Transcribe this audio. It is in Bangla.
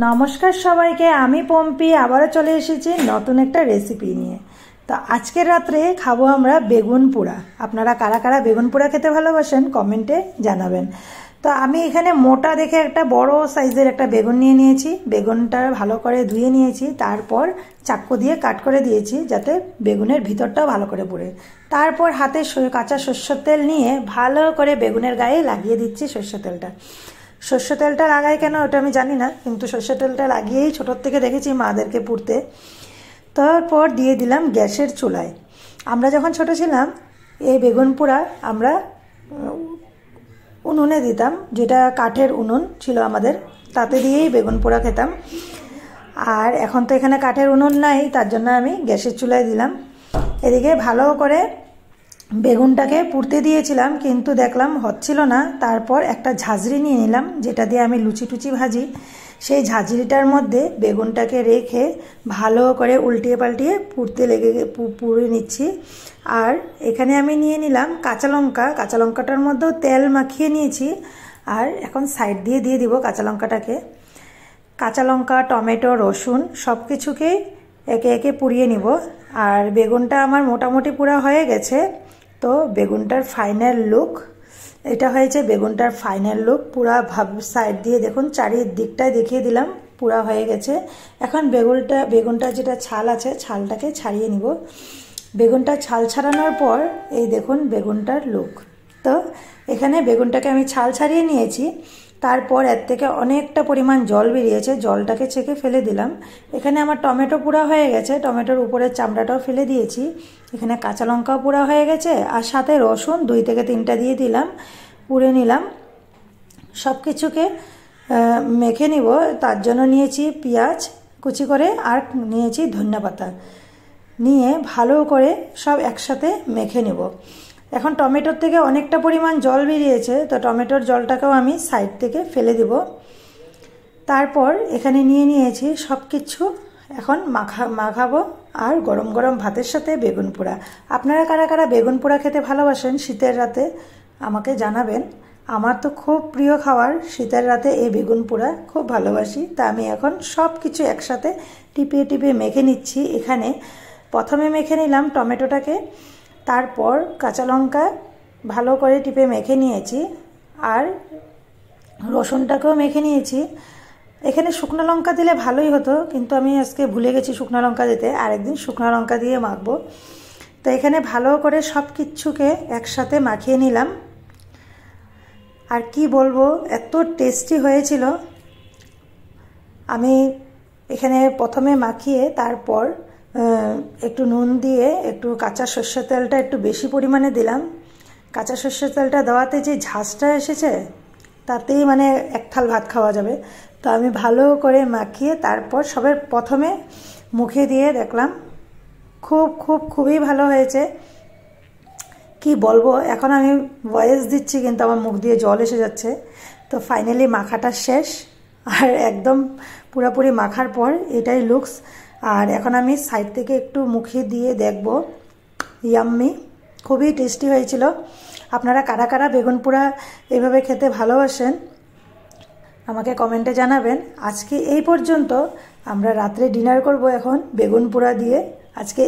নমস্কার সবাইকে, আমি পম্পি আবারও চলে এসেছি নতুন একটা রেসিপি নিয়ে। তো আজকের রাত্রে খাবো আমরা বেগুন পোড়া। আপনারা কারা কারা বেগুন পোড়া খেতে ভালোবাসেন কমেন্টে জানাবেন। তো আমি এখানে মোটা দেখে একটা বড় সাইজের একটা বেগুন নিয়ে নিয়েছি। বেগুনটা ভালো করে ধুয়ে নিয়েছি, তারপর চাকু দিয়ে কাট করে দিয়েছি যাতে বেগুনের ভিতরটাও ভালো করে পুড়ে। তারপর হাতে কাঁচা সরষের তেল নিয়ে ভালো করে বেগুনের গায়ে লাগিয়ে দিচ্ছি সরষের তেলটা। সর্ষে তেলটা লাগাই কেন ওটা আমি জানি না, কিন্তু সর্ষে তেলটা লাগিয়েই ছোটোর থেকে দেখেছি মাদেরকে পুড়তে। তারপর দিয়ে দিলাম গ্যাসের চুলায়। আমরা যখন ছোট ছিলাম এই বেগুন পোড়া আমরা উনুনে দিতাম, যেটা কাঠের উনুন ছিল আমাদের, তাতে দিয়েই বেগুন পোড়া খেতাম। আর এখন তো এখানে কাঠের উনুন নাই, তার জন্য আমি গ্যাসের চুলায় দিলাম। এদিকে ভালো করে বেগুনটাকে পুড়তে দিয়েছিলাম, কিন্তু দেখলাম হচ্ছিল না। তারপর একটা ঝাঁঝরি নিয়ে নিলাম, যেটা দিয়ে আমি লুচি টুচি ভাজি। সেই ঝাঁঝরিটার মধ্যে বেগুনটাকে রেখে ভালো করে উল্টিয়ে পাল্টিয়ে পুড়ে নিচ্ছি। আর এখানে আমি নিয়ে নিলাম কাঁচা লঙ্কা। কাঁচা লঙ্কাটার মধ্যেও তেল মাখিয়ে নিয়েছি। আর এখন সাইড দিয়ে দিব কাঁচা লঙ্কাটাকে। কাঁচা লঙ্কা, টমেটো, রসুন সব কিছুকেই একে একে পুড়িয়ে নিব। আর বেগুনটা আমার মোটামুটি পুরা হয়ে গেছে। তো বেগুনটার ফাইনাল লুক এটা হয়েছে। বেগুনটার ফাইনাল লুক পুরা সাইড দিয়ে দেখুন, চারিদিকটায় দেখিয়ে দিলাম পুরা হয়ে গেছে। এখন বেগুনটা যেটা ছাল আছে ছালটাকে ছাড়িয়ে নিব। বেগুনটা ছাল ছাড়ানোর পর এই দেখুন বেগুনটার লুক। তো এখানে বেগুনটাকে আমি ছাল ছাড়িয়ে নিয়েছি। তারপর এর থেকে অনেকটা পরিমাণ জল বেরিয়েছে, জলটাকে ছেঁকে ফেলে দিলাম। এখানে আমার টমেটো পোড়া হয়ে গেছে, টমেটোর উপরের চামড়াটাও ফেলে দিয়েছি। এখানে কাঁচা লঙ্কাও পোড়া হয়ে গেছে, আর সাথে রসুন 2 থেকে 3টা দিয়ে দিলাম, পুড়ে নিলাম। সব কিছুকে মেখে নিব। তার জন্য নিয়েছি পেঁয়াজ কুচি করে, আর নিয়েছি ধনিয়া পাতা, নিয়ে ভালো করে সব একসাথে মেখে নেব। এখন টমেটোর থেকে অনেকটা পরিমাণ জল বেরিয়েছে, তো টমেটোর জলটাকেও আমি সাইড থেকে ফেলে দেব। তারপর এখানে নিয়েছি সব কিছু, এখন মাখাবো। আর গরম গরম ভাতের সাথে বেগুন পোড়া। আপনারা কারা কারা বেগুন পোড়া খেতে ভালোবাসেন শীতের রাতে আমাকে জানাবেন। আমার তো খুব প্রিয় খাবার শীতের রাতে এই বেগুন পোড়া, খুব ভালোবাসি। তা আমি এখন সব কিছু একসাথে টিপে মেখে নিচ্ছি। এখানে প্রথমে মেখে নিলাম টমেটোটাকে, তারপর কাঁচা লঙ্কা ভালো করে টিপে মেখে নিয়েছি, আর রসুনটাকেও মেখে নিয়েছি। এখানে শুকনো লঙ্কা দিলে ভালোই হতো, কিন্তু আমি আজকে ভুলে গেছি শুকনো লঙ্কা দিতে, আরেকদিন শুকনো লঙ্কা দিয়ে মাখবো। তো এখানে ভালো করে সব কিছুকে একসাথে মাখিয়ে নিলাম। আর কি বলবো, এত টেস্টি হয়েছিল। আমি এখানে প্রথমে মাখিয়ে তারপর একটু নুন দিয়ে একটু কাঁচা সর্ষের তেলটা একটু বেশি পরিমাণে দিলাম। কাঁচা সর্ষের তেলটা দেওয়াতে যে ঝাঁজটা এসেছে তাতেই মানে এক থাল ভাত খাওয়া যাবে। তো আমি ভালো করে মাখিয়ে তারপর সবের প্রথমে মুখে দিয়ে দেখলাম খুবই ভালো হয়েছে। কি বলবো, এখন আমি ভয়েস দিচ্ছি কিন্তু আমার মুখ দিয়ে জল এসে যাচ্ছে। তো ফাইনালি মাখাটা শেষ, আর একদম পুরোপুরি মাখার পর এটাই লুকস। আর এখন আমি সাইড থেকে একটু মুখে দিয়ে দেখব। ইয়াম্মি, খুবই টেস্টি হয়েছিল। আপনারা কারা কারা বেগুন পোড়া এইভাবে খেতে ভালোবাসেন আমাকে কমেন্টে জানাবেন। আজকে এই পর্যন্ত। আমরা রাত্রে ডিনার করব এখন বেগুন পোড়া দিয়ে। আজকে